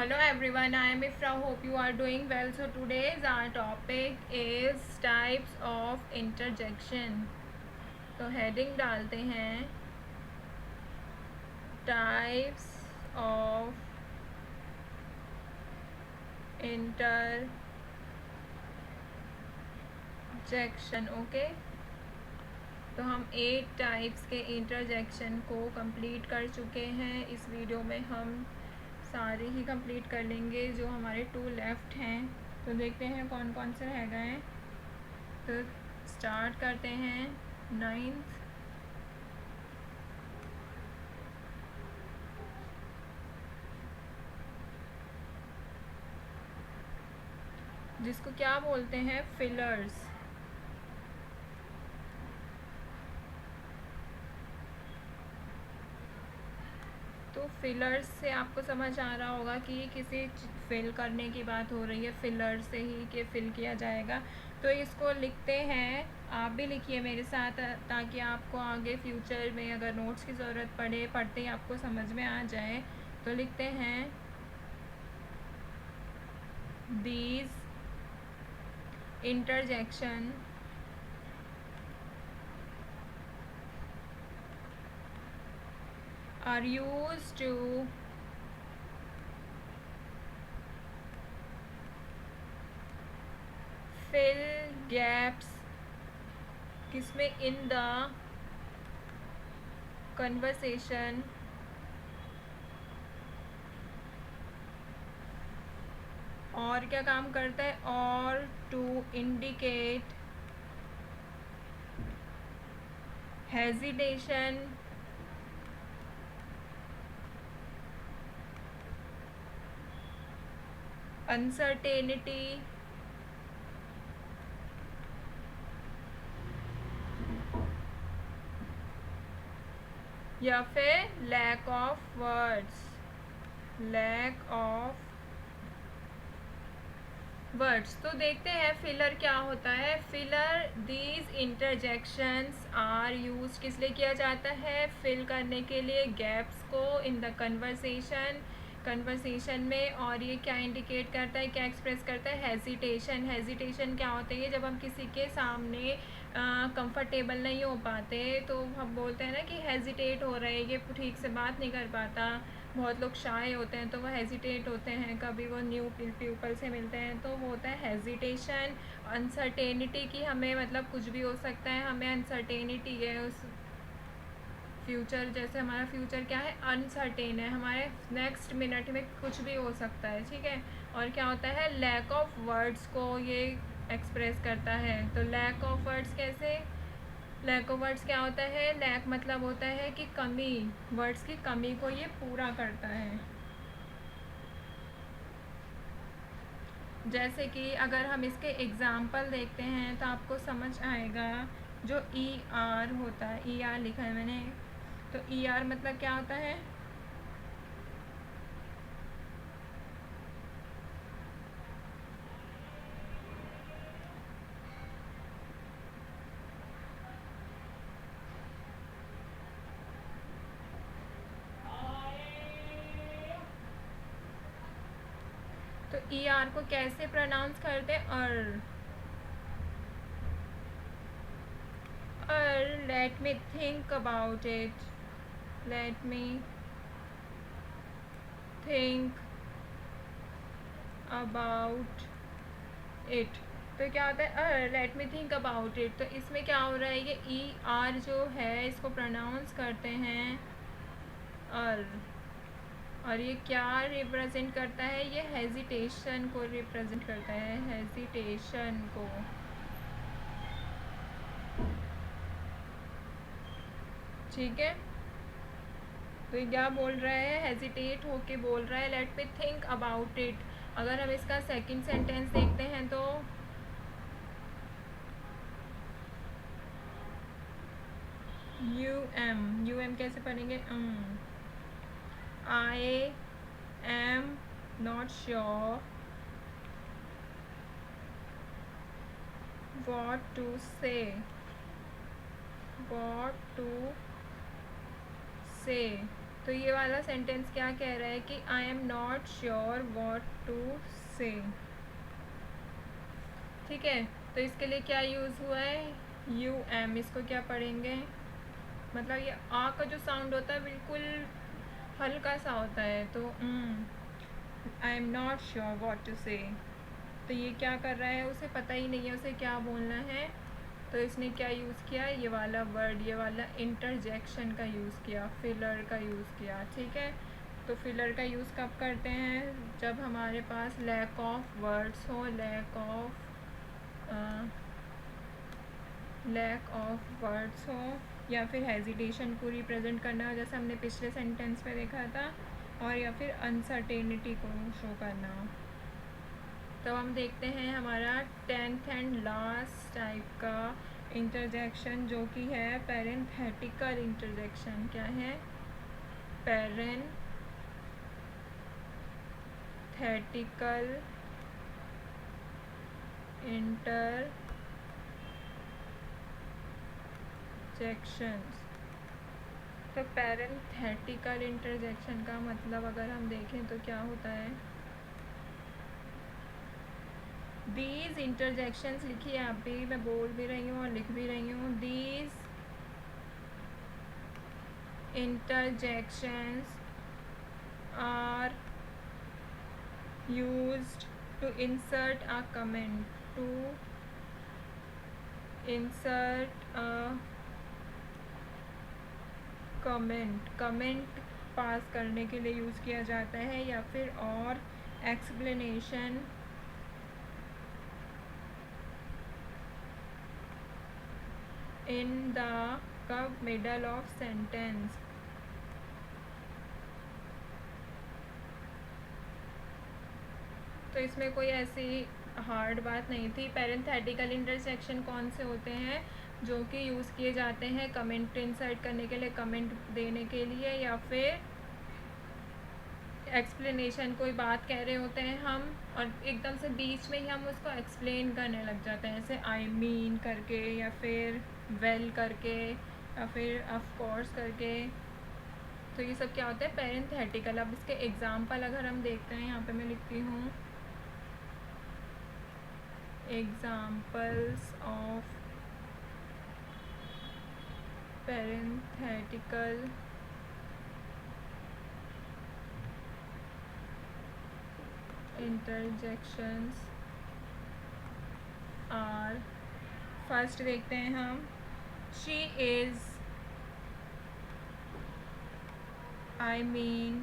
Hello everyone, I am Ifra. Hope you are doing well. So today's our topic is types of interjection. तो heading डालते हैं types of interjection. Okay, तो हम 8 types के interjection को complete कर चुके हैं. इस वीडियो में हम सारे ही कंप्लीट कर लेंगे. जो हमारे 2 लेफ़्ट हैं तो देखते हैं कौन कौन से रह गए हैं. तो स्टार्ट करते हैं 9th. जिसको क्या बोलते हैं, फिलर्स. तो फिलर्स से आपको समझ आ रहा होगा कि किसी फिल करने की बात हो रही है, फिलर से ही कि फिल किया जाएगा. तो इसको लिखते हैं, आप भी लिखिए मेरे साथ ताकि आपको आगे फ्यूचर में अगर नोट्स की ज़रूरत पड़े, पढ़ते ही आपको समझ में आ जाए. तो लिखते हैं these interjection are used to fill gaps किसमें, in the conversation और क्या काम करता है, और टू इंडिकेट हेजिटेशन अनसर्टेनिटी या फिर लैक ऑफ वर्ड्स. तो देखते हैं फिलर क्या होता है. Filler, these interjections are use किस लिए किया जाता है, फिल करने के लिए गैप्स को इन द कन्वर्सेशन में. और ये क्या इंडिकेट करता है, क्या एक्सप्रेस करता है, हेजिटेशन क्या होता है, ये जब हम किसी के सामने कंफर्टेबल नहीं हो पाते तो हम बोलते हैं ना कि हेजिटेट हो रहे हैं, ये ठीक से बात नहीं कर पाता. बहुत लोग शाय होते हैं तो वो हेजिटेट होते हैं. कभी वो न्यू पीपल से मिलते हैं तो वो होता है हेजिटेशन. अनसर्टेनिटी की हमें मतलब कुछ भी हो सकता है, हमें अनसर्टेनिटी है उस फ्यूचर, जैसे हमारा फ्यूचर क्या है, अनसर्टेन है, हमारे नेक्स्ट मिनट में कुछ भी हो सकता है. ठीक है. और क्या होता है, लैक ऑफ वर्ड्स को ये एक्सप्रेस करता है. तो लैक ऑफ वर्ड्स कैसे, लैक ऑफ वर्ड्स क्या होता है, लैक मतलब होता है कि कमी, वर्ड्स की कमी को ये पूरा करता है. जैसे कि अगर हम इसके एग्जाम्पल देखते हैं तो आपको समझ आएगा. जो ई आर होता है, ई आर लिखा है मैंने, तो ई आर मतलब क्या होता है, तो ई आर को कैसे प्रोनाउंस करते हैं, let me think about it, let me think about it. तो क्या होता है, let me think about it. तो इसमें क्या हो रहा है, ये ई आर जो है इसको प्रोनाउंस करते हैं और ये क्या रिप्रेजेंट करता है, ये हेजिटेशन को रिप्रेजेंट करता है, हेजिटेशन को. ठीक है. तो ये क्या बोल रहा है, हेजिटेट होके बोल रहा है, let me think about it. अगर हम इसका सेकंड सेंटेंस देखते हैं तो यू एम कैसे पढ़ेंगे, आई am not sure what to say. तो ये वाला सेंटेंस क्या कह रहा है कि I am not sure what to say. ठीक है, तो इसके लिए क्या यूज़ हुआ है, यू एम। इसको क्या पढ़ेंगे, मतलब ये आ का जो साउंड होता है बिल्कुल हल्का सा होता है, तो I am not sure what to say. तो ये क्या कर रहा है, उसे पता ही नहीं है उसे क्या बोलना है, तो इसने क्या यूज़ किया, ये वाला वर्ड, ये वाला इंटरजेक्शन का यूज़ किया, फिलर का यूज़ किया। ठीक है, तो फिलर का यूज़ कब करते हैं, जब हमारे पास लैक ऑफ वर्ड्स हो, लैक ऑफ वर्ड्स हो, या फिर हेजिटेशन को रिप्रेजेंट करना हो, जैसे हमने पिछले सेंटेंस पे देखा था, और या फिर अनसर्टेनिटी को शो करना हो। तो हम देखते हैं हमारा 10th एंड लास्ट टाइप का इंटरजेक्शन, जो कि है पैरेंथेटिकल इंटरजेक्शन। क्या है, पैरेंथेटिकल इंटरजेक्शंस। तो पैरेंथेटिकल इंटरजेक्शन का मतलब अगर हम देखें तो क्या होता है, दीज इंटरजेक्शंस लिखिए आप भी, मैं बोल भी रही हूँ और लिख भी रही हूँ। These interjections are used to insert a comment, to insert a comment पास करने के लिए यूज़ किया जाता है, या फिर और explanation in the middle of sentence. तो इसमें कोई ऐसी हार्ड बात नहीं थी। पैरेंथेटिकल इंटरसेक्शन कौन से होते हैं, जो कि यूज़ किए जाते हैं कमेंट इंसर्ट करने के लिए, कमेंट देने के लिए, या फिर एक्सप्लेनेशन, कोई बात कह रहे होते हैं हम और एकदम से बीच में ही हम उसको एक्सप्लेन करने लग जाते हैं, जैसे आई मीन करके, या फिर वेल करके, या फिर ऑफ कोर्स करके। तो ये सब क्या होता है, पैरेंथेटिकल। अब इसके एग्जाम्पल अगर हम देखते हैं, यहाँ पे मैं लिखती हूँ examples of parenthetical interjections are, first देखते हैं हम, she is, I mean,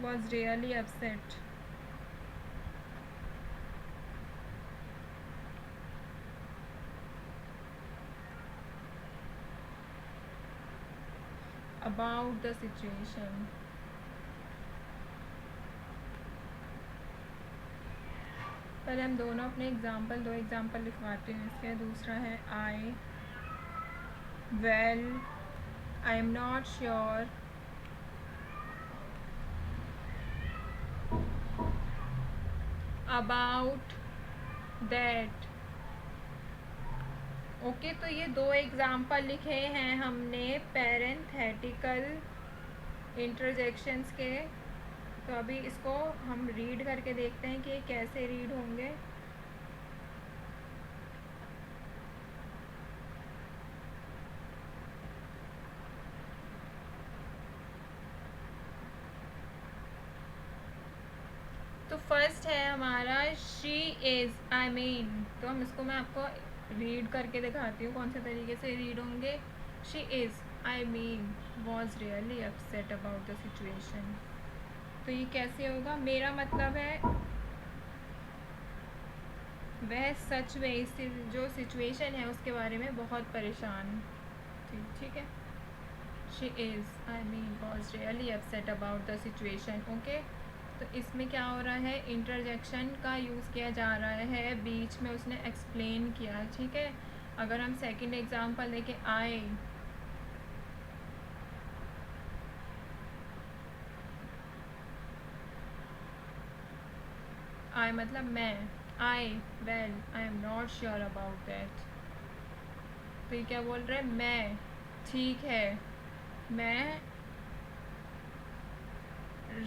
was really upset, about the situation। पहले हम दोनों अपने एग्जाम्पल, दो एग्जाम्पल लिखवाते हैं इसके। दूसरा है I, well, I am not sure, about that. Okay, तो ये दो एग्जाम्पल लिखे हैं हमने पैरेंथेटिकल इंटरजेक्शंस के। तो अभी इसको हम रीड करके देखते हैं कि ये कैसे रीड होंगे। तो फर्स्ट है हमारा शी इज़, आई मीन। तो हम इसको, मैं आपको रीड करके दिखाती हूँ कौन से तरीके से रीड होंगे। She is, I mean, was really upset about the situation. तो ये कैसे होगा, मेरा मतलब है वह सच में इस जो सिचुएशन है उसके बारे में बहुत परेशान थी। ठीक है, she is, I mean, was really upset about the situation. Okay, तो इसमें क्या हो रहा है, इंटरजेक्शन का यूज़ किया जा रहा है, बीच में उसने एक्सप्लेन किया। ठीक है, अगर हम सेकंड एग्जांपल देखें, आई मतलब मैं, I, well, I am not sure about that. तो ये क्या बोल रहा है, मैं, ठीक है, मैं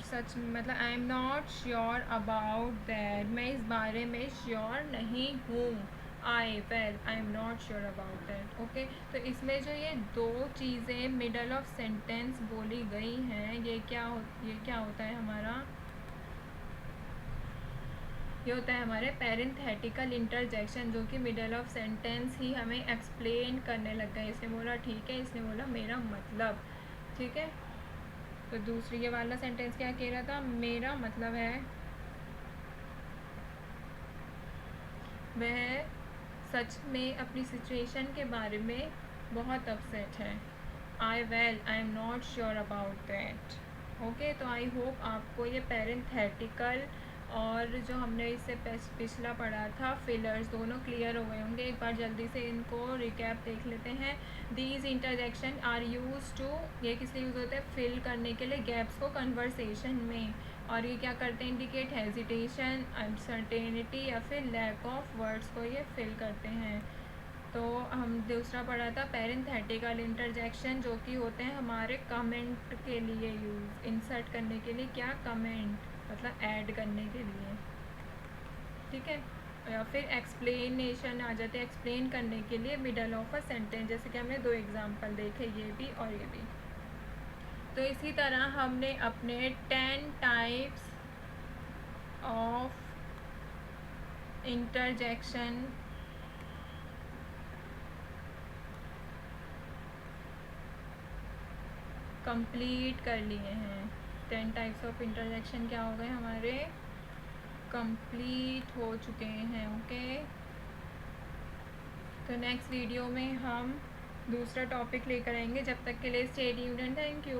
सच मतलब आई am not sure about that, मैं इस बारे में श्योर नहीं हूँ। आई am not sure about that. Okay, तो इसमें जो ये दो चीज़ें मिडल ऑफ सेंटेंस बोली गई हैं, ये क्या होता है हमारा, ये होता है हमारे पेरेंथेटिकल इंटरजेक्शन, जो कि मिडल ऑफ सेंटेंस ही हमें एक्सप्लेन करने लग गए। इसने बोला ठीक है, इसने बोला मेरा मतलब, ठीक है। तो दूसरी ये वाला सेंटेंस क्या कह रहा था, मेरा मतलब है वह सच में अपनी सिचुएशन के बारे में बहुत अपसेट है। आई am not sure about that. Okay, तो आई होप आपको ये पेरेंथेटिकल और जो हमने इससे पिछला पढ़ा था फिलर्स, दोनों क्लियर हो गए होंगे। एक बार जल्दी से इनको रिकैप देख लेते हैं। These interjection are use to, ये किस लिए यूज़ होते हैं, फिल करने के लिए गैप्स को कन्वर्सेशन में। और ये क्या करते हैं, इंडिकेट हेजिटेशन, अनसर्टेनिटी या फिर लैक ऑफ वर्ड्स को ये फिल करते हैं। तो हम दूसरा पढ़ा था पेरेंथेटिकल इंटरजेक्शन, जो कि होते हैं हमारे कमेंट के लिए यूज़, इंसर्ट करने के लिए, क्या कमेंट मतलब ऐड करने के लिए, ठीक है। या फिर एक्सप्लेनेशन आ जाते हैं, एक्सप्लेन करने के लिए मिडल ऑफ अ सेंटेंस, जैसे कि हमने दो एग्जांपल देखे, ये भी और ये भी। तो इसी तरह हमने अपने 10 टाइप्स ऑफ इंटरजेक्शन कंप्लीट कर लिए हैं। 10 टाइप्स ऑफ इंटरजेक्शन क्या हो गए हमारे, कंप्लीट हो चुके हैं। ओके, तो नेक्स्ट वीडियो में हम दूसरा टॉपिक लेकर आएंगे। जब तक के लिए stay tuned and thank you.